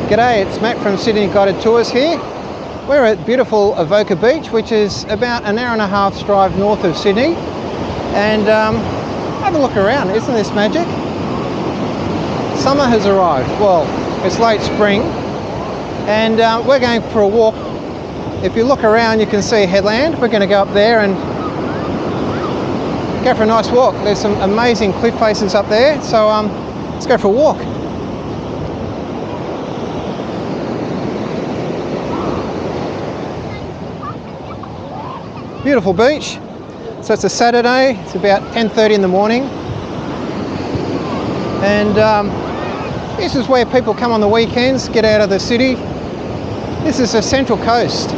G'day, it's Matt from Sydney Guided Tours here. We're at beautiful Avoca Beach, which is about an hour and a half's drive north of Sydney. And have a look around, isn't this magic? Summer has arrived. Well, it's late spring, and we're going for a walk. If you look around, you can see a headland. We're going to go up there and go for a nice walk. There's some amazing cliff faces up there, so let's go for a walk. Beautiful beach. So it's a Saturday, it's about 10:30 in the morning, and this is where people come on the weekends, get out of the city. This is the Central Coast.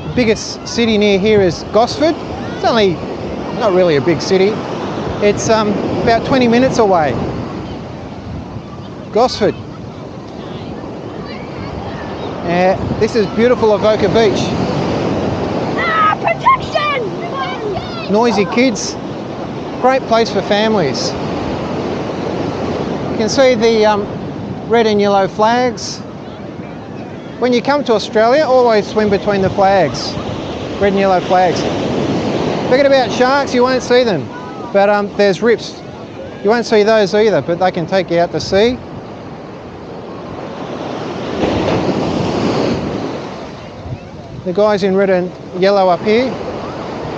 The biggest city near here is Gosford. It's only not really a big city. It's about 20 minutes away. Gosford. This is beautiful Avoca Beach. Protection! Noisy kids. Great place for families. You can see the red and yellow flags. When you come to Australia, always swim between the flags. Red and yellow flags. Forget about sharks, you won't see them. But there's rips. You won't see those either, but they can take you out to sea. The guys in red and yellow up here,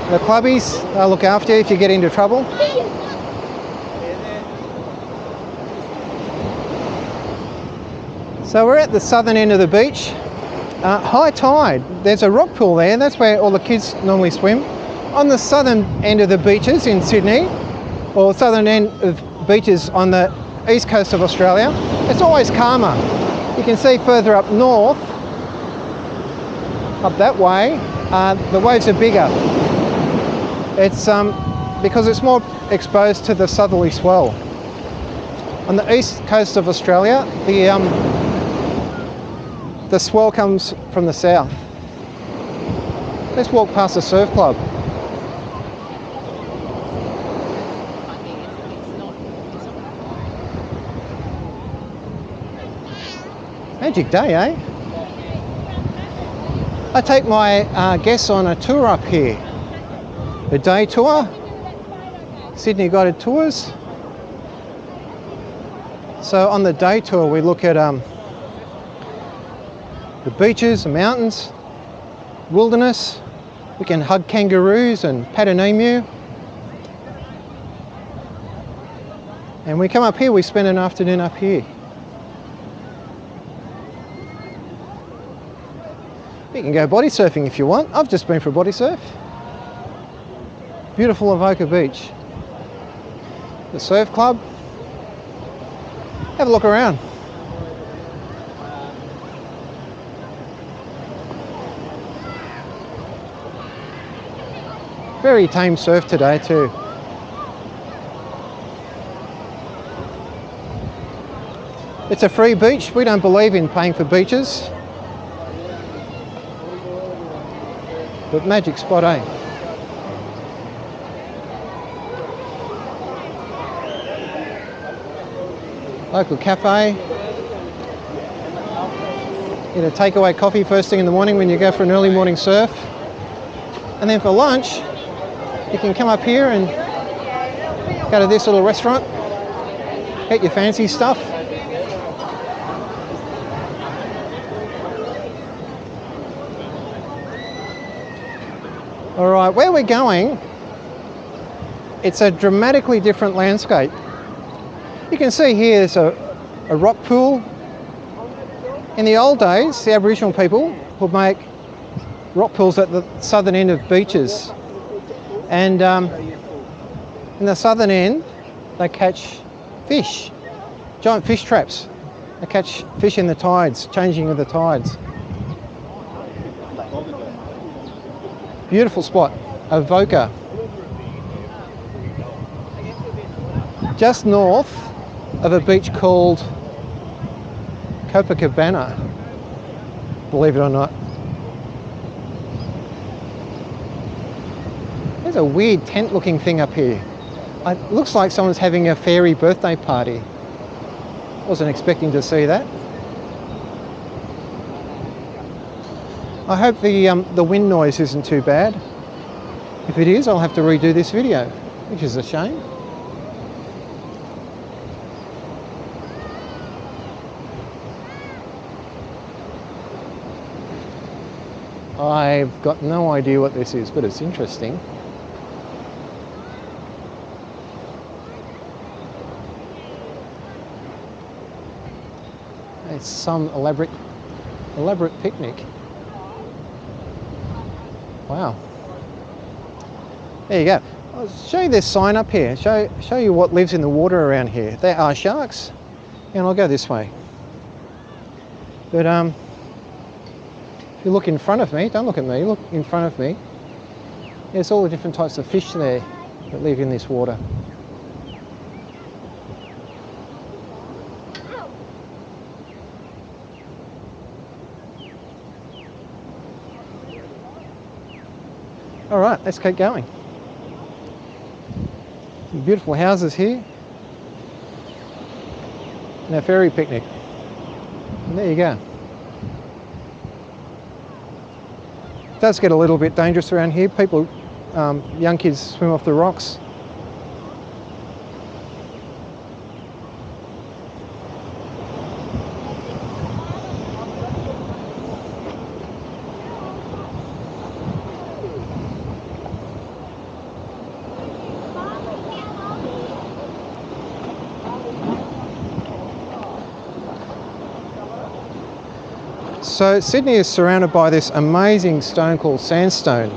the clubbies, they'll look after you if you get into trouble. So we're at the southern end of the beach. High tide, there's a rock pool there, that's where all the kids normally swim. On the southern end of the beaches in Sydney, or southern end of beaches on the east coast of Australia, it's always calmer. You can see further up north, up that way, the waves are bigger. It's because it's more exposed to the southerly swell. On the east coast of Australia, the swell comes from the south. Let's walk past the surf club. Magic day, eh? I take my guests on a tour up here. A day tour, Sydney Guided Tours. So on the day tour we look at the beaches, the mountains, wilderness. We can hug kangaroos and pat an emu. And we come up here, we spend an afternoon up here. You can go body surfing if you want. I've just been for a body surf. Beautiful Avoca Beach. The surf club. Have a look around. Very tame surf today too. It's a free beach. We don't believe in paying for beaches. But magic spot, eh? Local cafe. Get a takeaway coffee first thing in the morning when you go for an early morning surf. And then for lunch, you can come up here and go to this little restaurant, get your fancy stuff. All right, where we're going, it's a dramatically different landscape. You can see here there's a rock pool. In the old days, the Aboriginal people would make rock pools at the southern end of beaches. And in the southern end, they catch fish, giant fish traps. They catch fish in the tides, changing of the tides. Beautiful spot, Avoca. Just north of a beach called Copacabana, believe it or not. There's a weird tent looking thing up here. It looks like someone's having a fairy birthday party. Wasn't expecting to see that. I hope the wind noise isn't too bad. If it is, I'll have to redo this video, which is a shame. I've got no idea what this is, but it's interesting. It's some elaborate picnic. Wow. There you go. I'll show you this sign up here. Show you what lives in the water around here. There are sharks, and I'll go this way. But if you look in front of me, don't look at me, look in front of me. There's all the different types of fish there that live in this water. All right, let's keep going. Some beautiful houses here. And a ferry picnic. And there you go. It does get a little bit dangerous around here. People, young kids swim off the rocks. So Sydney is surrounded by this amazing stone called sandstone.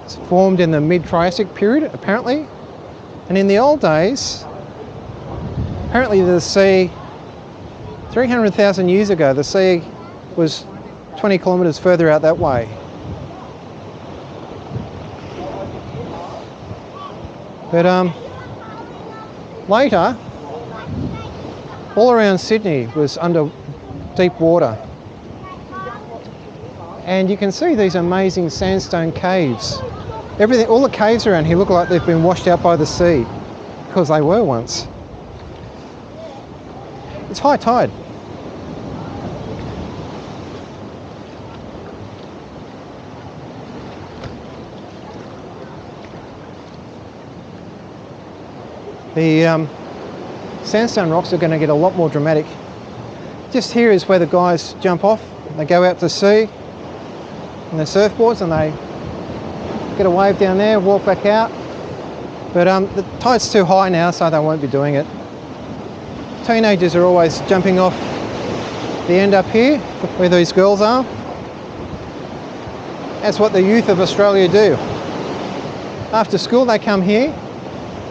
It's formed in the mid-Triassic period, apparently. And in the old days, apparently the sea, 300,000 years ago, the sea was 20 kilometres further out that way. But later, all around Sydney was under deep water. And you can see these amazing sandstone caves. Everything, all the caves around here look like they've been washed out by the sea, because they were once. It's high tide. The sandstone rocks are going to get a lot more dramatic. Just here is where the guys jump off. They go out to sea on their surfboards and they get a wave down there, walk back out. But the tide's too high now, so they won't be doing it. Teenagers are always jumping off the end up here, where these girls are. That's what the youth of Australia do. After school they come here,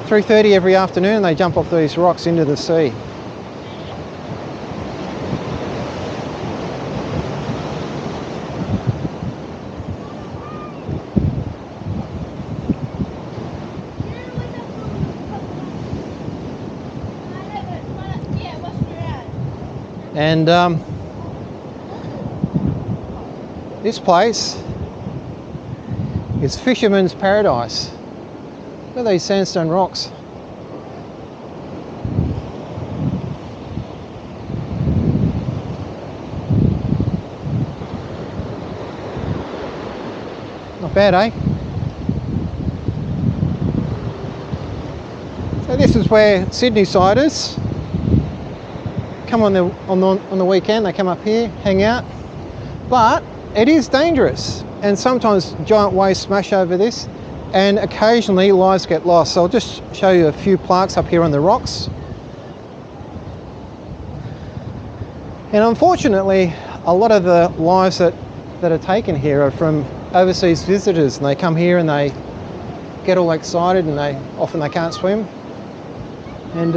3:30 every afternoon, and they jump off these rocks into the sea. And this place is fisherman's paradise. Look at these sandstone rocks. Not bad, eh? So this is where Sydney-siders come on the weekend. They come up here, hang out. But it is dangerous, and sometimes giant waves smash over this. And occasionally lives get lost. So I'll just show you a few plaques up here on the rocks. And unfortunately, a lot of the lives that are taken here are from overseas visitors, and they come here and they get all excited, and often they can't swim. And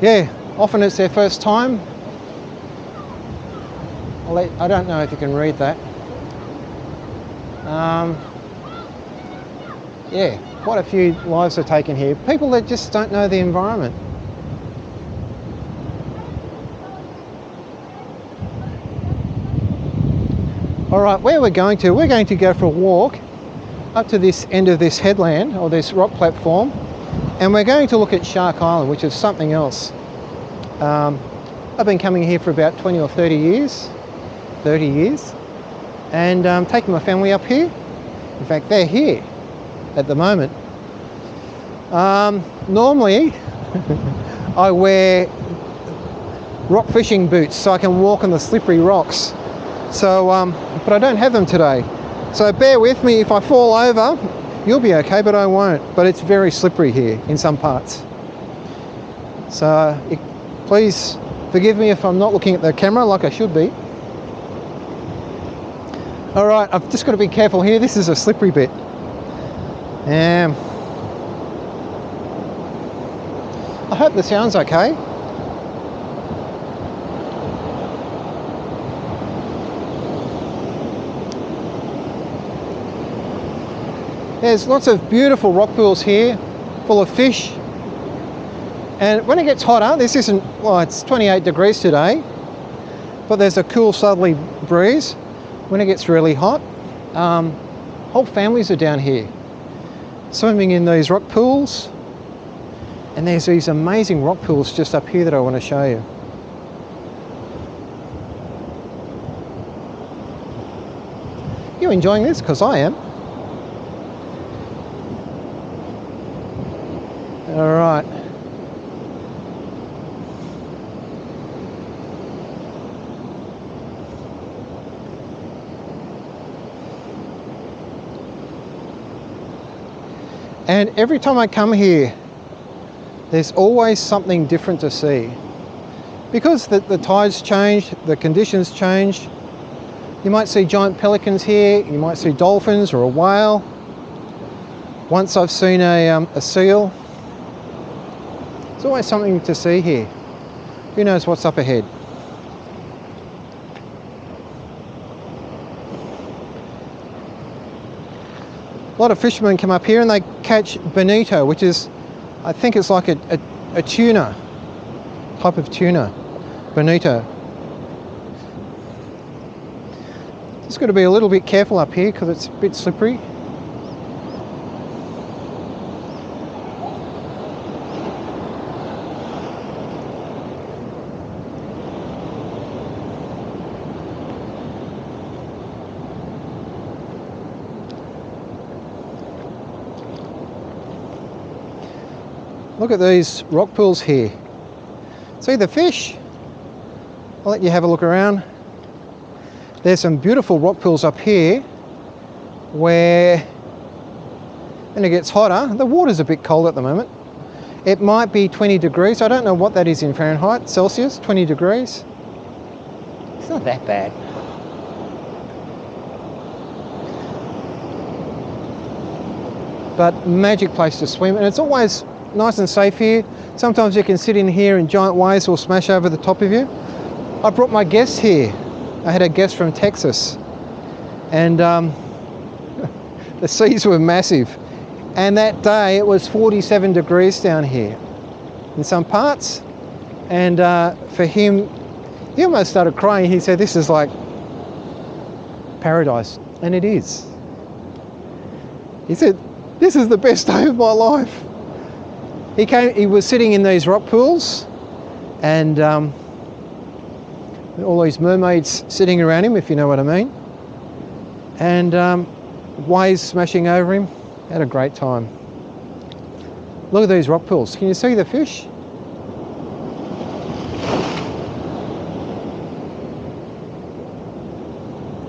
yeah, often it's their first time. I don't know if you can read that. Yeah, quite a few lives are taken here. People that just don't know the environment. All right, where we're going to go for a walk up to this end of this headland or this rock platform, and we're going to look at Shark Island, which is something else. I've been coming here for about 20 or 30 years, and taking my family up here. In fact, they're here at the moment. Normally, I wear rock fishing boots so I can walk on the slippery rocks. So, but I don't have them today. So bear with me. If I fall over, you'll be okay, but I won't. But it's very slippery here in some parts. So please forgive me if I'm not looking at the camera like I should be. All right, I've just got to be careful here. This is a slippery bit. I hope the sound's okay. There's lots of beautiful rock pools here, full of fish. And when it gets hotter, this isn't, well, it's 28 degrees today, but there's a cool southerly breeze. When it gets really hot, whole families are down here, swimming in these rock pools. And there's these amazing rock pools just up here that I want to show you. You enjoying this? Because I am. All right. And every time I come here, there's always something different to see. Because the tides changed, the conditions changed. You might see giant pelicans here, you might see dolphins or a whale. Once I've seen a seal. There's always something to see here. Who knows what's up ahead? A lot of fishermen come up here and they catch bonito, which is, I think it's like a tuna, type of tuna, bonito. Just got to be a little bit careful up here because it's a bit slippery. Look at these rock pools here. See the fish? I'll let you have a look around. There's some beautiful rock pools up here where when it gets hotter, the water's a bit cold at the moment. It might be 20 degrees. I don't know what that is in Fahrenheit, Celsius, 20 degrees. It's not that bad. But magic place to swim, and it's always nice and safe here. Sometimes you can sit in here and giant waves will smash over the top of you. I brought my guests here. I had a guest from Texas, and the seas were massive. And that day it was 47 degrees down here in some parts. And for him, he almost started crying. He said, "This is like paradise," and it is. He said, "This is the best day of my life." He was sitting in these rock pools, and all these mermaids sitting around him, if you know what I mean, and waves smashing over him. Had a great time. Look at these rock pools. Can you see the fish?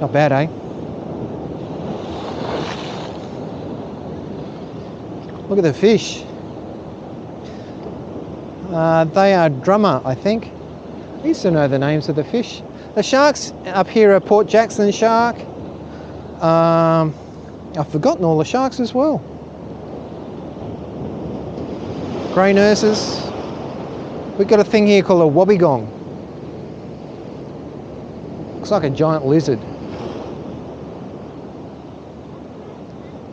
Not bad, eh? Look at the fish. They are drummer, I think. I used to know the names of the fish. The sharks up here are Port Jackson shark. I've forgotten all the sharks as well. Grey nurses. We've got a thing here called a wobbegong. Looks like a giant lizard.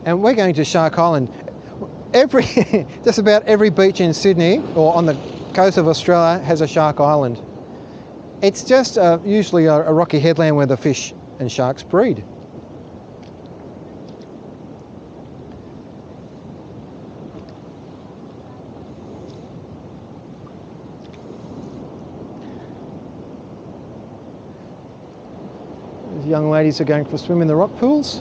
And we're going to Shark Island. Just about every beach in Sydney or on the coast of Australia has a Shark Island. It's just usually a rocky headland where the fish and sharks breed. The young ladies are going for a swim in the rock pools.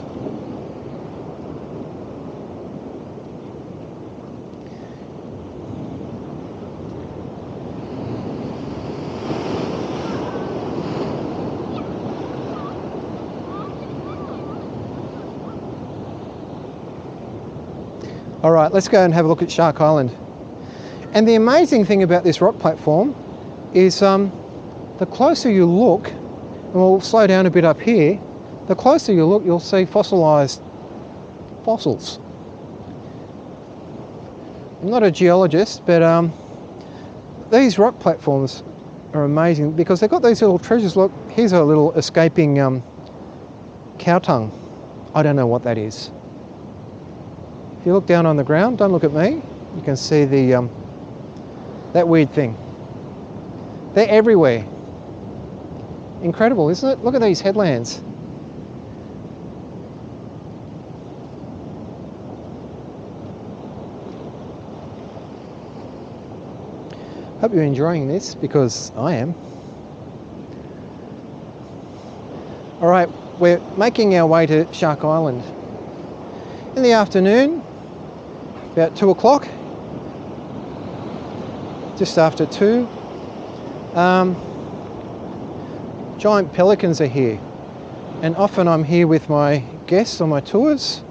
All right, let's go and have a look at Shark Island. And the amazing thing about this rock platform is the closer you look, and we'll slow down a bit up here, the closer you look, you'll see fossilised fossils. I'm not a geologist, but these rock platforms are amazing because they've got these little treasures. Look, here's a little escaping cow tongue. I don't know what that is. If you look down on the ground, don't look at me, you can see the that weird thing. They're everywhere. Incredible, isn't it? Look at these headlands. Hope you're enjoying this because I am. All right, we're making our way to Shark Island. In the afternoon, about 2 o'clock, just after 2, giant pelicans are here. And often I'm here with my guests on my tours,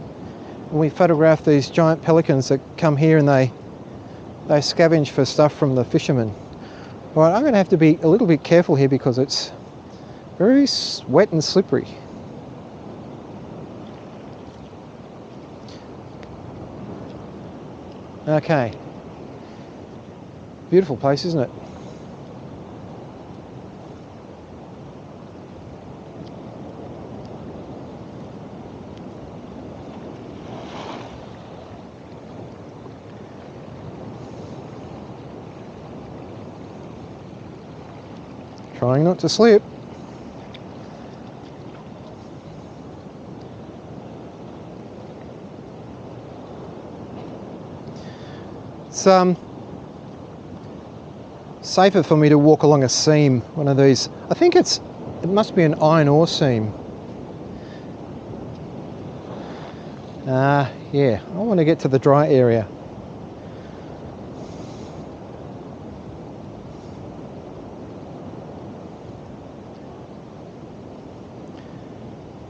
and we photograph these giant pelicans that come here and they scavenge for stuff from the fishermen. All right, I'm going to have to be a little bit careful here because it's very wet and slippery. Okay, beautiful place, isn't it? Trying not to slip. It's safer for me to walk along a seam, one of these. I think it must be an iron ore seam. Yeah, I want to get to the dry area.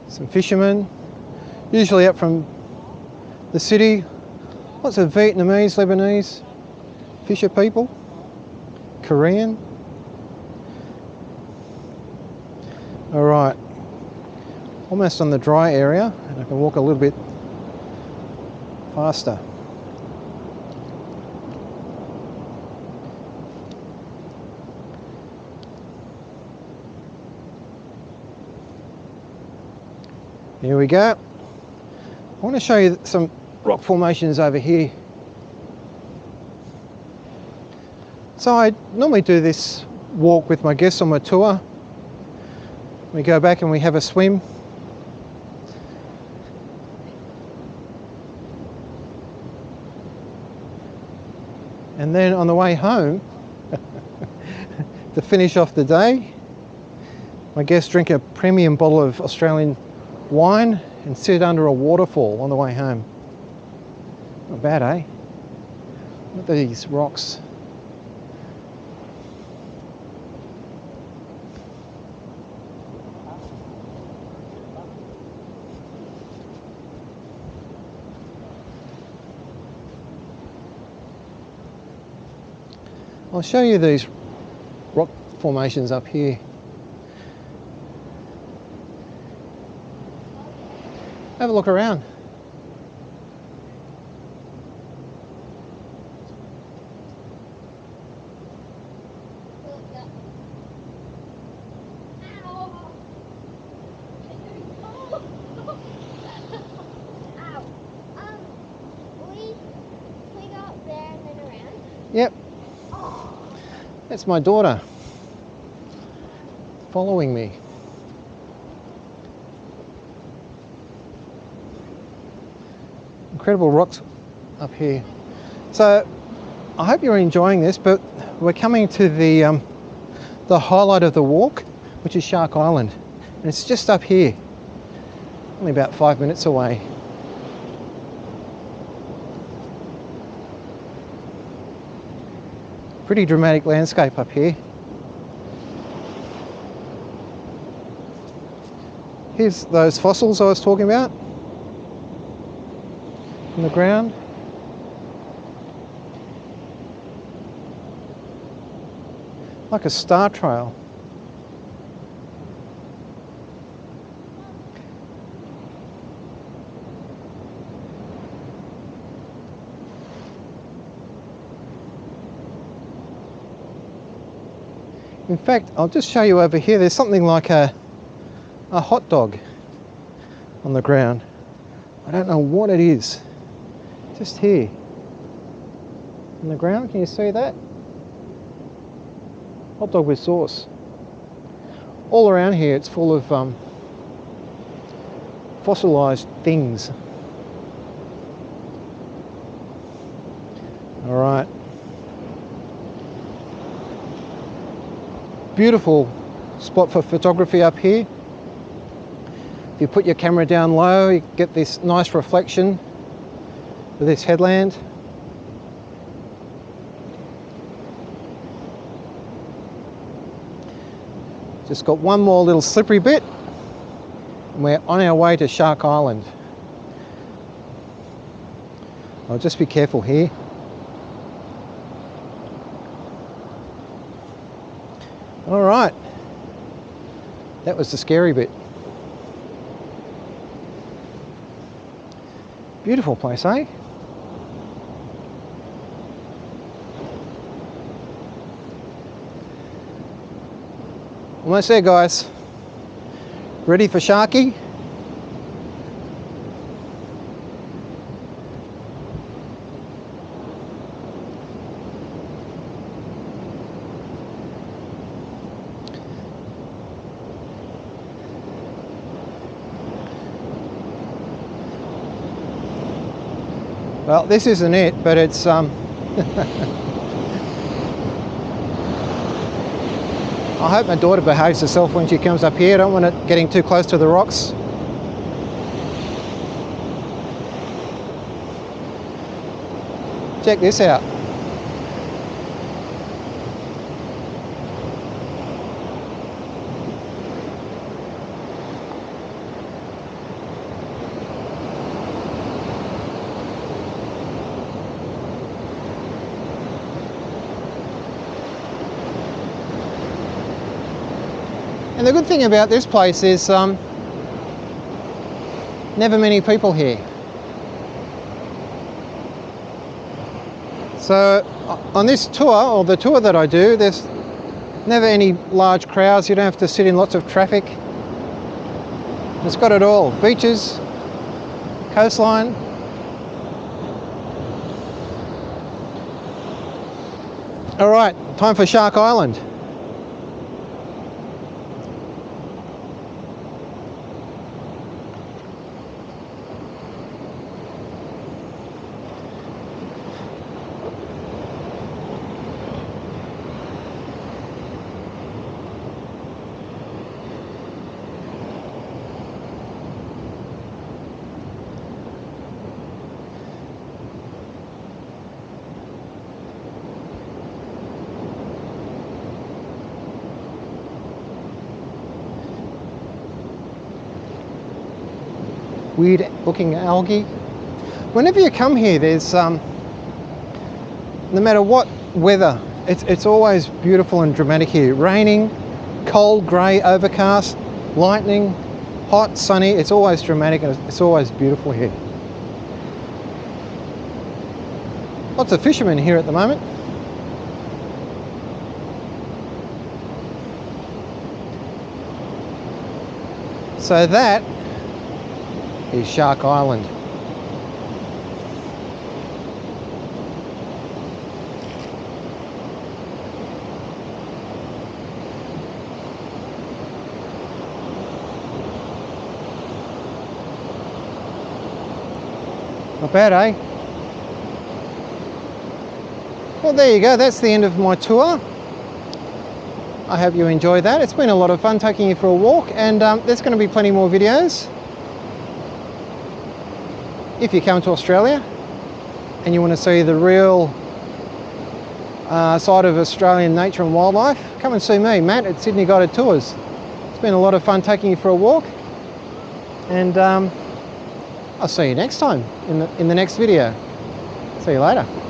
Some fishermen, usually up from the city. Lots of Vietnamese, Lebanese fisher people, Korean. All right, almost on the dry area, and I can walk a little bit faster. Here we go. I want to show you some rock formations over here. So I normally do this walk with my guests on my tour. We go back and we have a swim. And then on the way home, to finish off the day, my guests drink a premium bottle of Australian wine and sit under a waterfall on the way home. Not bad, eh? Look at these rocks. I'll show you these rock formations up here. Have a look around. Yep. That's my daughter following me. Incredible rocks up here. So I hope you're enjoying this, but we're coming to the highlight of the walk, which is Shark Island, and it's just up here. Only about 5 minutes away. Pretty dramatic landscape up here. Here's those fossils I was talking about in the ground. Like a star trail. In fact, I'll just show you over here, there's something like a hot dog on the ground. I don't know what it is. Just here on the ground, can you see that? Hot dog with sauce. All around here it's full of fossilized things. All right. Beautiful spot for photography up here. If you put your camera down low, you get this nice reflection of this headland. Just got one more little slippery bit and we're on our way to Shark Island. I'll just be careful here. All right, that was the scary bit. Beautiful place, eh? Almost there, guys. Ready for Sharky? Well, this isn't it, but it's I hope my daughter behaves herself when she comes up here. I don't want it getting too close to the rocks. Check this out. And the good thing about this place is never many people here. So on this tour, or the tour that I do, there's never any large crowds. You don't have to sit in lots of traffic. It's got it all. Beaches, coastline. All right, time for Shark Island. Weird looking algae. Whenever you come here, there's no matter what weather, it's always beautiful and dramatic here. Raining, cold, grey, overcast, lightning, hot, sunny. It's always dramatic and it's always beautiful here. Lots of fishermen here at the moment. So that is Shark Island. Not bad, eh? Well, there you go. That's the end of my tour. I hope you enjoyed that. It's been a lot of fun taking you for a walk, and there's going to be plenty more videos. if you come to Australia and you want to see the real side of Australian nature and wildlife, come and see me, Matt, at Sydney Guided Tours. It's been a lot of fun taking you for a walk, and I'll see you next time in the next video. See you later.